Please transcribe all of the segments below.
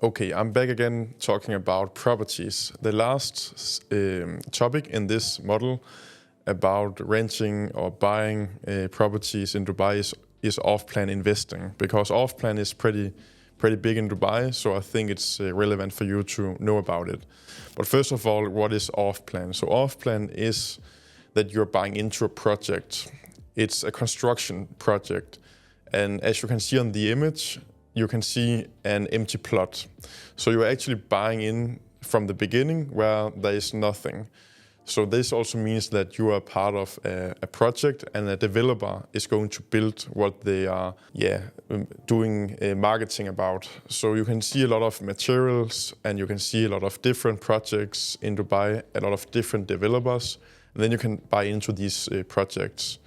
Okay, I'm back again talking about properties. The last topic in this model about renting or buying properties in Dubai is off-plan investing, because off-plan is pretty big in Dubai, so I think it's relevant for you to know about it. But first of all, what is off-plan? So off-plan is that you're buying into a project. It's a construction project, and as you can see on the image, you can see an empty plot. So you're actually buying in from the beginning where there is nothing. So this also means that you are part of a project, and a developer is going to build what they are doing marketing about. So you can see a lot of materials, and you can see a lot of different projects in Dubai, a lot of different developers, and then you can buy into these projects.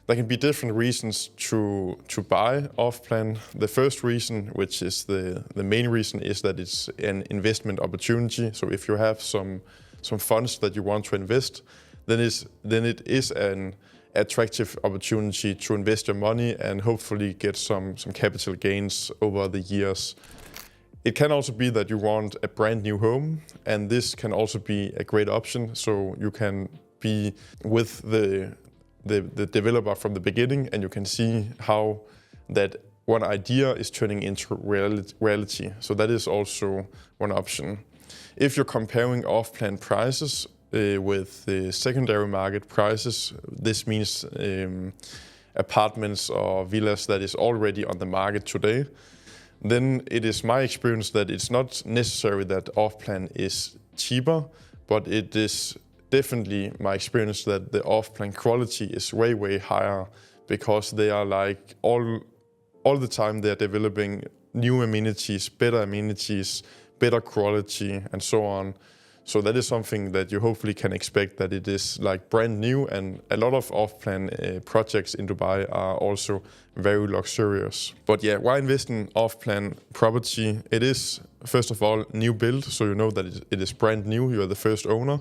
There can be different reasons to buy off-plan. The first reason, which is the main reason, is that it's an investment opportunity. So if you have some funds that you want to invest, then it is an attractive opportunity to invest your money and hopefully get some capital gains over the years. It can also be that you want a brand new home, and this can also be a great option. So you can be with the developer from the beginning, and you can see how that one idea is turning into reality. So that is also one option. If you're comparing off-plan prices with the secondary market prices, this means apartments or villas that is already on the market today, then it is my experience that it's not necessary that off-plan is cheaper, but it is definitely my experience that the off-plan quality is way higher, because they are like all the time they're developing new amenities, better quality, and so on. So that is something that you hopefully can expect, that it is like brand new, and a lot of off-plan projects in Dubai are also very luxurious. But yeah, why invest in off-plan property? It is, first of all, new build, so you know that it is brand new, you are the first owner.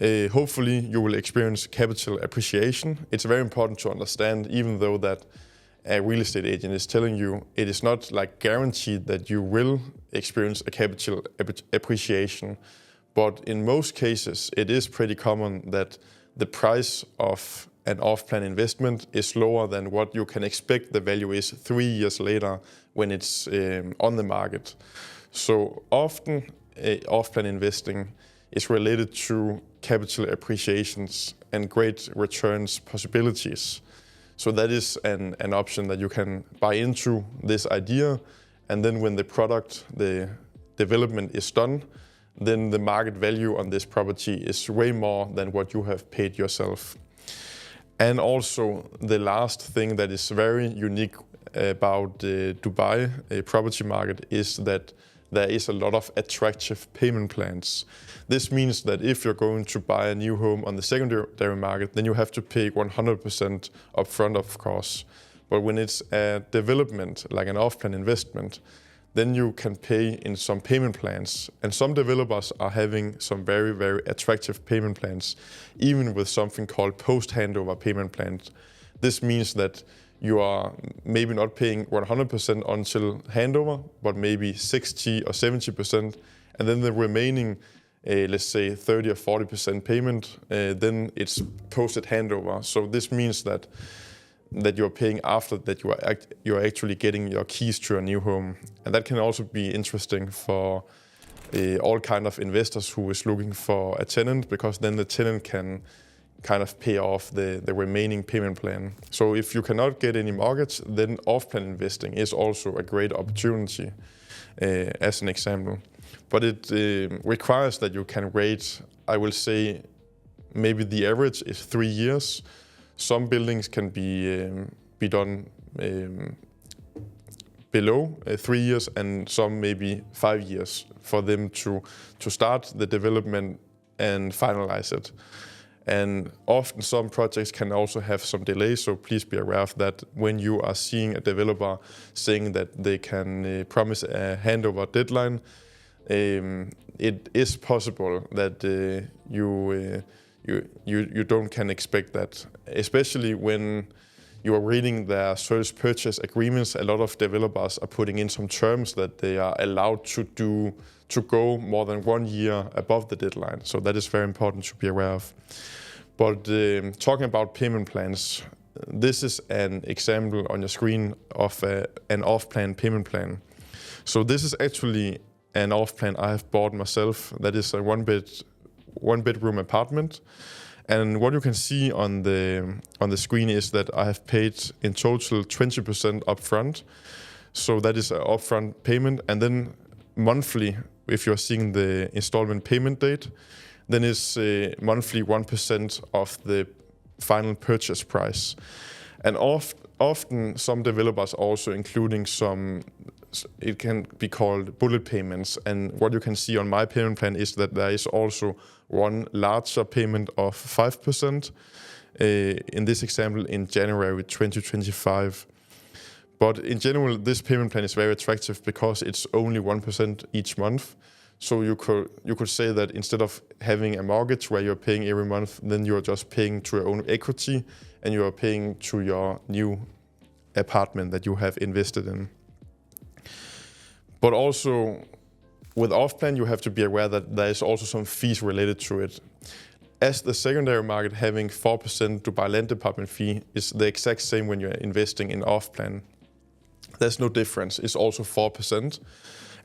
Hopefully you will experience capital appreciation. It's very important to understand, even though that a real estate agent is telling you, it is not like guaranteed that you will experience a capital appreciation. But in most cases, it is pretty common that the price of an off-plan investment is lower than what you can expect the value is 3 years later when it's on the market. So often off-plan investing is related to capital appreciations and great returns possibilities. So that is an option that you can buy into this idea, and then when the development is done, then the market value on this property is way more than what you have paid yourself. And also the last thing that is very unique about the Dubai property market is that there is a lot of attractive payment plans. This means that if you're going to buy a new home on the secondary market, then you have to pay 100% upfront, of course. But when it's a development, like an off-plan investment, then you can pay in some payment plans. And some developers are having some very attractive payment plans, even with something called post-handover payment plans. This means that you are maybe not paying 100% until handover, but maybe 60 or 70%. And then the remaining, let's say 30 or 40% payment, then it's posted handover. So this means that you're paying after that you are actually getting your keys to a new home. And that can also be interesting for all kind of investors who is looking for a tenant, because then the tenant can kind of pay off the remaining payment plan. So if you cannot get any mortgage, then off-plan investing is also a great opportunity, as an example. But it requires that you can wait, I will say, maybe the average is 3 years. Some buildings can be done below 3 years, and some maybe 5 years for them to start the development and finalize it. And often some projects can also have some delays, so please be aware of that when you are seeing a developer saying that they can promise a handover deadline. It is possible that you can expect that, especially when you are reading their sales purchase agreements, a lot of developers are putting in some terms that they are allowed to go more than 1 year above the deadline. So that is very important to be aware of. But talking about payment plans, this is an example on your screen of an off-plan payment plan. So this is actually an off-plan I have bought myself. That is a one-bedroom apartment. And what you can see on the screen is that I have paid in total 20% upfront. So that is an upfront payment. And then monthly, if you're seeing the installment payment date, then it's monthly 1% of the final purchase price. And often some developers also including some, it can be called bullet payments. And what you can see on my payment plan is that there is also one larger payment of 5%, in this example in January 2025. But in general, this payment plan is very attractive because it's only 1% each month. So you could say that instead of having a mortgage where you're paying every month, then you're just paying to your own equity and you are paying to your new apartment that you have invested in. But also with off-plan, you have to be aware that there is also some fees related to it. As the secondary market having 4% Dubai Land Department fee is the exact same when you're investing in off-plan. There's no difference, it's also 4%.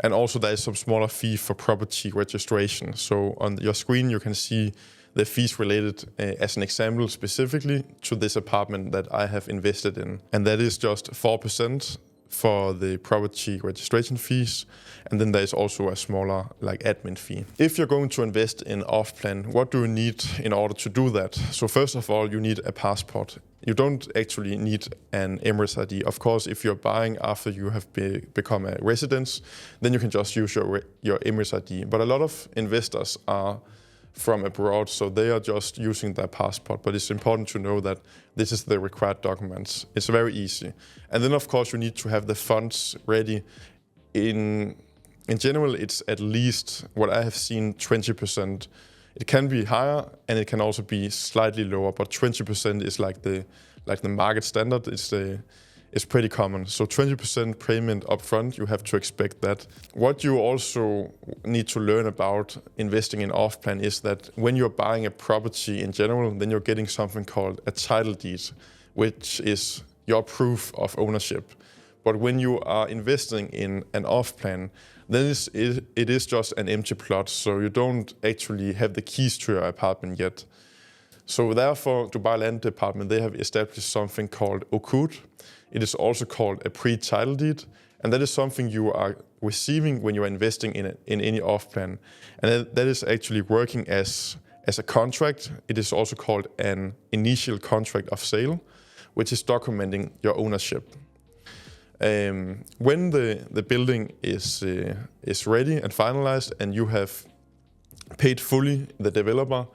And also there is some smaller fee for property registration. So on your screen you can see the fees related as an example specifically to this apartment that I have invested in. And that is just 4% for the property registration fees. And then there is also a smaller admin fee. If you're going to invest in off-plan, what do you need in order to do that? So first of all, you need a passport. You don't actually need an Emirates ID. Of course, if you're buying after you have become a resident, then you can just use your Emirates ID. But a lot of investors are from abroad, so they are just using their passport. But it's important to know that this is the required documents. It's very easy. And then of course you need to have the funds ready. In general, it's at least what I have seen 20%. It can be higher and it can also be slightly lower, but 20% is like the market standard. It's pretty common. So 20% payment upfront, you have to expect that. What you also need to learn about investing in off-plan is that when you're buying a property in general, then you're getting something called a title deed, which is your proof of ownership. But when you are investing in an off-plan, then it is just an empty plot, so you don't actually have the keys to your apartment yet. So therefore, Dubai Land Department, they have established something called Uqud. It is also called a pre-title deed, and that is something you are receiving when you are investing in any off-plan. And that is actually working as a contract. It is also called an initial contract of sale, which is documenting your ownership. When the building is ready and finalized and you have paid fully the developer,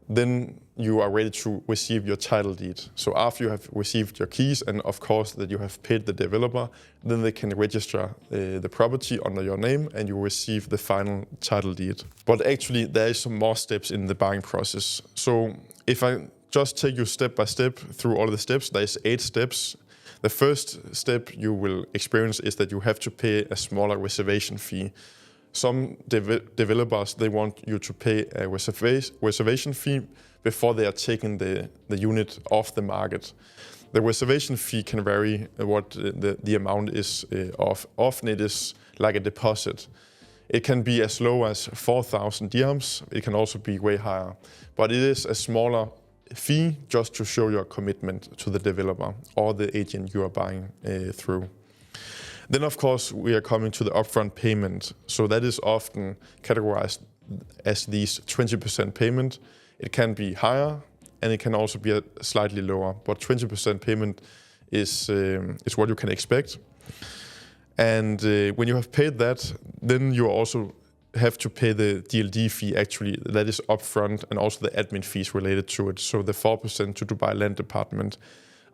then you are ready to receive your title deed. So after you have received your keys and of course that you have paid the developer, then they can register the property under your name and you receive the final title deed. But actually there is some more steps in the buying process. So if I just take you step by step through all the steps, there's 8 steps. The first step you will experience is that you have to pay a smaller reservation fee. Some developers, they want you to pay a reservation fee before they are taking the unit off the market. The reservation fee can vary what the amount is of. Often it is like a deposit. It can be as low as 4,000 dirhams. It can also be way higher. But it is a smaller fee just to show your commitment to the developer or the agent you are buying through. Then of course we are coming to the upfront payment. So that is often categorized as these 20% payment. It can be higher and it can also be slightly lower, but 20% payment is what you can expect. And when you have paid that, then you also have to pay the DLD fee actually, that is upfront, and also the admin fees related to it, so the 4% to Dubai Land Department.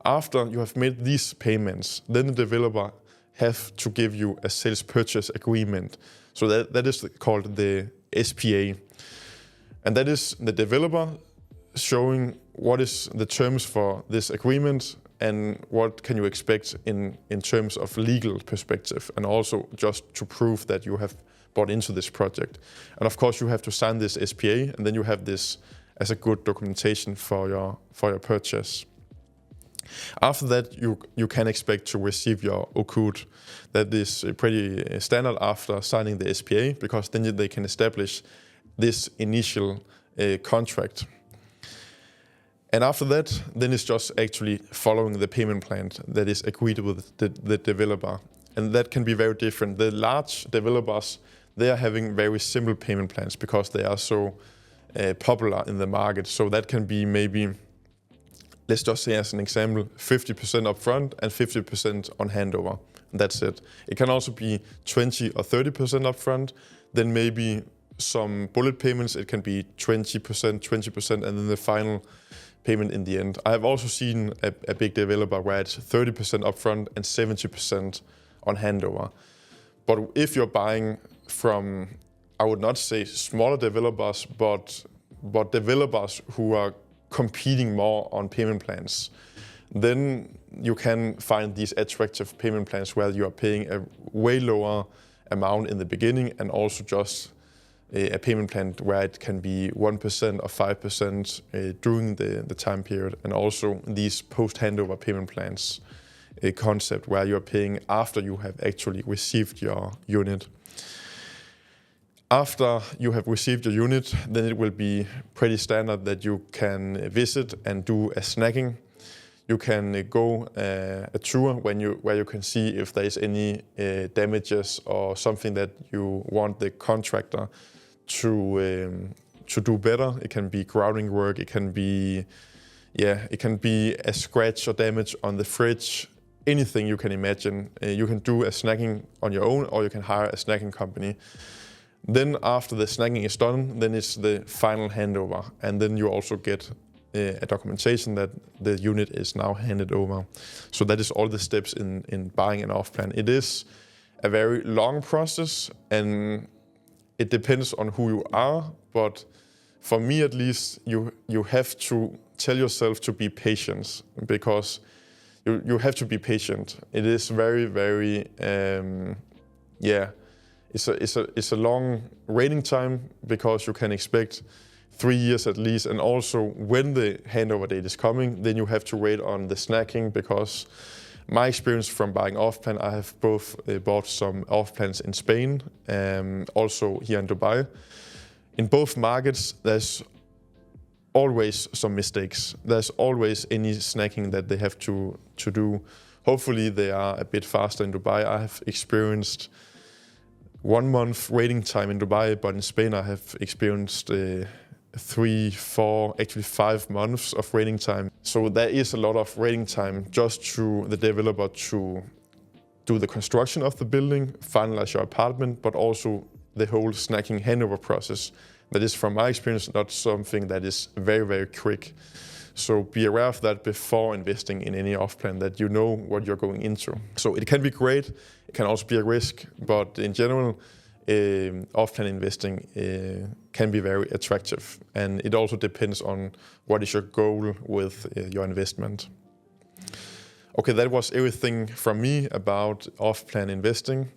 After you have made these payments, then the developer have to give you a sales purchase agreement. So that is called the SPA. And that is the developer showing what is the terms for this agreement and what can you expect in terms of legal perspective, and also just to prove that you have bought into this project. And of course, you have to sign this SPA, and then you have this as a good documentation for your purchase. After that, you can expect to receive your OCUD. That is pretty standard after signing the SPA, because then they can establish this initial contract. And after that, then it's just actually following the payment plan that is agreed with the developer. And that can be very different. The large developers, they are having very simple payment plans because they are so popular in the market. So that can be maybe, let's just say as an example, 50% upfront and 50% on handover. That's it. It can also be 20 or 30% upfront. Then maybe some bullet payments, it can be 20%, 20%, and then the final payment in the end. I have also seen a big developer where it's 30% upfront and 70% on handover. But if you're buying from, I would not say smaller developers, but developers who are competing more on payment plans, then you can find these attractive payment plans where you are paying a way lower amount in the beginning, and also just a payment plan where it can be 1% or 5% during the time period, and also these post-handover payment plans, a concept where you're paying after you have actually received your unit. After you have received your unit, then it will be pretty standard that you can visit and do a snagging. You can go a tour where you can see if there is any damages or something that you want the contractor to do better. It can be grouting work, it can be a scratch or damage on the fridge, anything you can imagine. You can do a snagging on your own, or you can hire a snagging company. Then after the snagging is done, then it's the final handover, and then you also get a documentation that the unit is now handed over. So that is all the steps in buying an off-plan. It is a very long process, and it depends on who you are, but for me at least, you have to tell yourself to be patient, because you have to be patient. It is very, very, it's a long waiting time, because you can expect 3 years at least, and also when the handover date is coming, then you have to wait on the snagging, because my experience from buying off-plan, I have both bought some off-plans in Spain, also here in Dubai. In both markets, there's always some mistakes. There's always any snagging that they have to do. Hopefully they are a bit faster in Dubai. I have experienced 1 month waiting time in Dubai, but in Spain I have experienced 3, 4, actually 5 months of waiting time. So there is a lot of waiting time just to the developer to do the construction of the building, finalize your apartment, but also the whole snagging handover process. That is, from my experience, not something that is very, very quick. So be aware of that before investing in any off-plan, that you know what you're going into. So it can be great, it can also be a risk, but in general, off-plan investing can be very attractive. And it also depends on what is your goal with your investment. Okay, that was everything from me about off-plan investing.